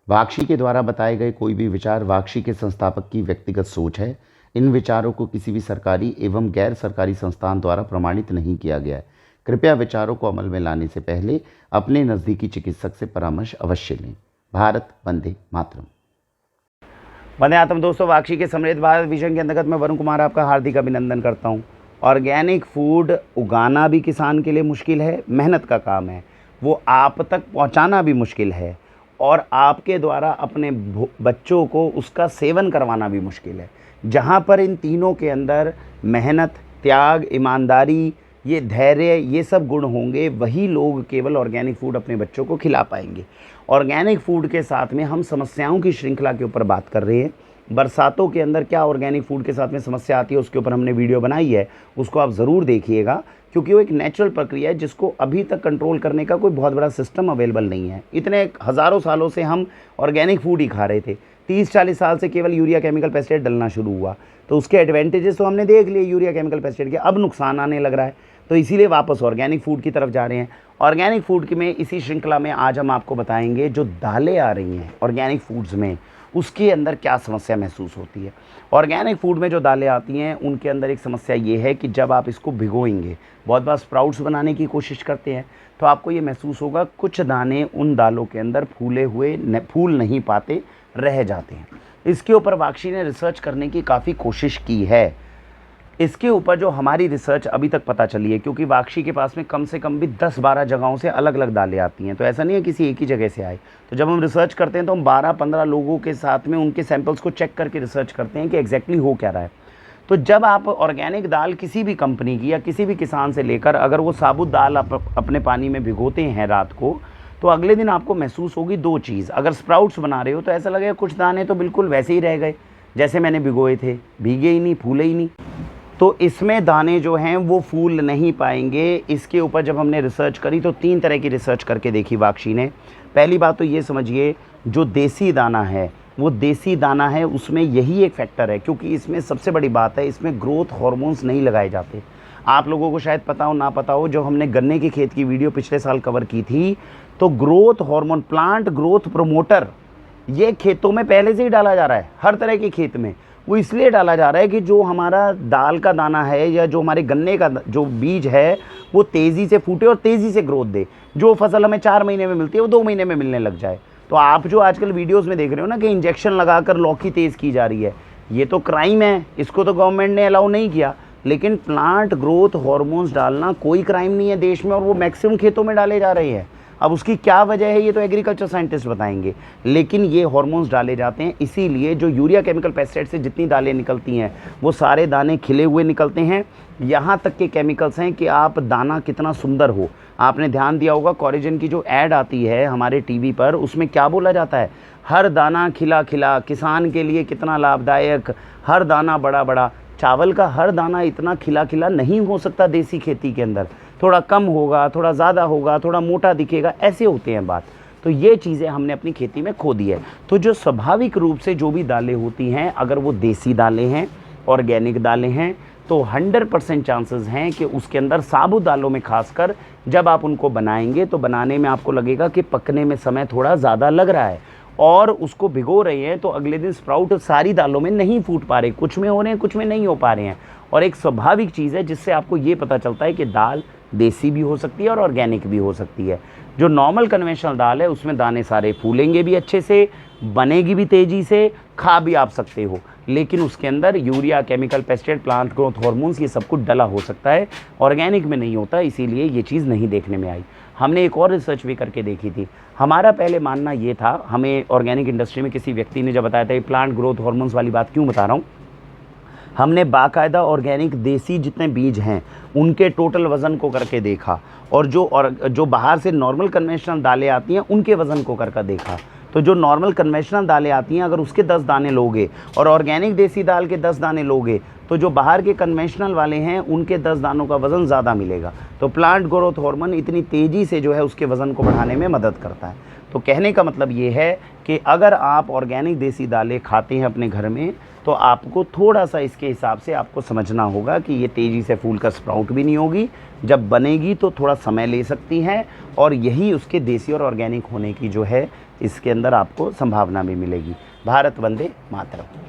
वाक्षी के द्वारा बताए गए कोई भी विचार वाक्षी के संस्थापक की व्यक्तिगत सोच है। इन विचारों को किसी भी सरकारी एवं गैर सरकारी संस्थान द्वारा प्रमाणित नहीं किया गया है। कृपया विचारों को अमल में लाने से पहले अपने नज़दीकी चिकित्सक से परामर्श अवश्य लें। भारत वंदे मातरम। वंदे मातरम। दोस्तों, वाक्षी के समृद्ध भारत विजन के अंतर्गत मैं वरुण कुमार आपका हार्दिक अभिनंदन करता हूँ। ऑर्गेनिक फूड उगाना भी किसान के लिए मुश्किल है, मेहनत का काम है, वो आप तक पहुँचाना भी मुश्किल है और आपके द्वारा अपने बच्चों को उसका सेवन करवाना भी मुश्किल है। जहाँ पर इन तीनों के अंदर मेहनत, त्याग, ईमानदारी, ये धैर्य, ये सब गुण होंगे, वही लोग केवल ऑर्गेनिक फूड अपने बच्चों को खिला पाएंगे। ऑर्गेनिक फूड के साथ में हम समस्याओं की श्रृंखला के ऊपर बात कर रहे हैं। बरसातों के अंदर क्या ऑर्गेनिक फूड के साथ में समस्या आती है, उसके ऊपर हमने वीडियो बनाई है, उसको आप ज़रूर देखिएगा, क्योंकि वो एक नेचुरल प्रक्रिया है जिसको अभी तक कंट्रोल करने का कोई बहुत बड़ा सिस्टम अवेलेबल नहीं है। इतने हज़ारों सालों से हम ऑर्गेनिक फूड ही खा रहे थे। 30-40 साल से केवल यूरिया केमिकल पेस्टिसाइड डलना शुरू हुआ, तो उसके एडवांटेजेस तो हमने देख लिए यूरिया केमिकल पेस्टिसाइड के, अब नुकसान आने लग रहा है, तो इसीलिए वापस ऑर्गेनिक फूड की तरफ जा रहे हैं। ऑर्गेनिक फूड की में इसी श्रृंखला में आज हम आपको बताएंगे जो दालें आ रही हैं ऑर्गेनिक फूड्स में, उसके अंदर क्या समस्या महसूस होती है। ऑर्गेनिक फूड में जो दालें आती हैं उनके अंदर एक समस्या ये है कि जब आप इसको भिगोएंगे, बहुत बार स्प्राउट्स बनाने की कोशिश करते हैं, तो आपको ये महसूस होगा कुछ दाने उन दालों के अंदर फूले हुए फूल नहीं पाते, रह जाते हैं। इसके ऊपर वाक्षी ने रिसर्च करने की काफ़ी कोशिश की है। इसके ऊपर जो हमारी रिसर्च अभी तक पता चली है, क्योंकि वाक्षी के पास में कम से कम भी 10-12 जगहों से अलग अलग दालें आती हैं, तो ऐसा नहीं है किसी एक ही जगह से आए। तो जब हम रिसर्च करते हैं तो हम 12-15 लोगों के साथ में उनके सैंपल्स को चेक करके रिसर्च करते हैं कि एग्जैक्टली हो क्या रहा है। तो जब आप ऑर्गेनिक दाल किसी भी कंपनी की या किसी भी किसान से लेकर अगर वो साबुत दाल आप अपने पानी में भिगोते हैं रात को, तो अगले दिन आपको महसूस होगी दो चीज़। अगर स्प्राउट्स बना रहे हो तो ऐसा लगेगा कुछ दाने तो बिल्कुल वैसे ही रह गए जैसे मैंने भिगोए थे, भीगे ही नहीं, फूले ही नहीं। तो इसमें दाने जो हैं वो फूल नहीं पाएंगे। इसके ऊपर जब हमने रिसर्च करी तो 3 तरह की रिसर्च करके देखी वाक्षी ने। पहली बात तो ये समझिए, जो देसी दाना है वो देसी दाना है, उसमें यही एक फैक्टर है, क्योंकि इसमें सबसे बड़ी बात है, इसमें ग्रोथ हार्मोन्स नहीं लगाए जाते। आप लोगों को शायद पता हो ना पता हो, जो हमने गन्ने के खेत की वीडियो पिछले साल कवर की थी, तो growth hormone, plant growth promoter, ये खेतों में पहले से ही डाला जा रहा है। हर तरह के खेत में वो इसलिए डाला जा रहा है कि जो हमारा दाल का दाना है या जो हमारे गन्ने का जो बीज है वो तेज़ी से फूटे और तेज़ी से ग्रोथ दे। जो फसल हमें 4 महीने में मिलती है वो 2 महीने में मिलने लग जाए। तो आप जो आजकल वीडियोस में देख रहे हो ना कि इंजेक्शन लगाकर लौकी तेज़ की जा रही है, ये तो क्राइम है, इसको तो गवर्नमेंट ने अलाउ नहीं किया। लेकिन प्लांट ग्रोथ हार्मोन्स डालना कोई क्राइम नहीं है देश में, और वो मैक्सिमम खेतों में डाले जा रहे हैं। अब उसकी क्या वजह है ये तो एग्रीकल्चर साइंटिस्ट बताएंगे, लेकिन ये हार्मोन्स डाले जाते हैं। इसीलिए जो यूरिया केमिकल पेस्टिसाइड से जितनी दालें निकलती हैं वो सारे दाने खिले हुए निकलते हैं। यहाँ तक के केमिकल्स हैं कि आप दाना कितना सुंदर हो। आपने ध्यान दिया होगा कोरेजन की जो ऐड आती है हमारे टीवी पर, उसमें क्या बोला जाता है, हर दाना खिला खिला, किसान के लिए कितना लाभदायक, हर दाना बड़ा बड़ा। चावल का हर दाना इतना खिला खिला नहीं हो सकता देसी खेती के अंदर, थोड़ा कम होगा, थोड़ा ज़्यादा होगा, थोड़ा मोटा दिखेगा, ऐसे होते हैं बात। तो ये चीज़ें हमने अपनी खेती में खो दी है। तो जो स्वाभाविक रूप से जो भी दालें होती हैं, अगर वो देसी दालें हैं, ऑर्गेनिक दालें हैं, तो 100% चांसेस हैं कि उसके अंदर साबुत दालों में खासकर जब आप उनको बनाएंगे तो बनाने में आपको लगेगा कि पकने में समय थोड़ा ज़्यादा लग रहा है, और उसको भिगो रहे हैं तो अगले दिन स्प्राउट सारी दालों में नहीं फूट पा रहे, कुछ में हो रहे हैं, कुछ में नहीं हो पा रहे हैं। और एक स्वाभाविक चीज़ है जिससे आपको ये पता चलता है कि दाल देसी भी हो सकती है और ऑर्गेनिक भी हो सकती है। जो नॉर्मल कन्वेंशनल दाल है उसमें दाने सारे फूलेंगे भी अच्छे से, बनेगी भी तेज़ी से, खा भी आप सकते हो, लेकिन उसके अंदर urea chemical pesticide plant growth hormones ये सब कुछ डला हो सकता है, ऑर्गेनिक में नहीं होता, इसीलिए ये चीज़ नहीं देखने में आई। हमने एक और रिसर्च भी करके देखी थी। हमारा पहले मानना ये था, हमें ऑर्गेनिक इंडस्ट्री में किसी व्यक्ति ने जब बताया था, ये प्लांट ग्रोथ हार्मोन्स वाली बात क्यों बता रहा हूँ, हमने बाकायदा ऑर्गेनिक देसी जितने बीज हैं उनके टोटल वज़न को करके देखा, और जो बाहर से नॉर्मल कन्वेंशनल दालें आती हैं उनके वज़न को करके देखा। तो जो नॉर्मल कन्वेंशनल दालें आती हैं अगर उसके 10 दाने लोगे और ऑर्गेनिक देसी दाल के 10 दाने लोगे, तो जो बाहर के कन्वेंशनल वाले हैं उनके 10 दानों का वज़न ज़्यादा मिलेगा। तो प्लांट ग्रोथ हार्मोन इतनी तेज़ी से जो है उसके वज़न को बढ़ाने में मदद करता है। तो कहने का मतलब ये है कि अगर आप ऑर्गेनिक देसी दालें खाते हैं अपने घर में, तो आपको थोड़ा सा इसके हिसाब से आपको समझना होगा कि ये तेज़ी से फूल का स्प्राउट भी नहीं होगी, जब बनेगी तो थोड़ा समय ले सकती हैं, और यही उसके देसी और ऑर्गेनिक होने की जो है इसके अंदर आपको संभावना भी मिलेगी। भारत वंदे मातरम।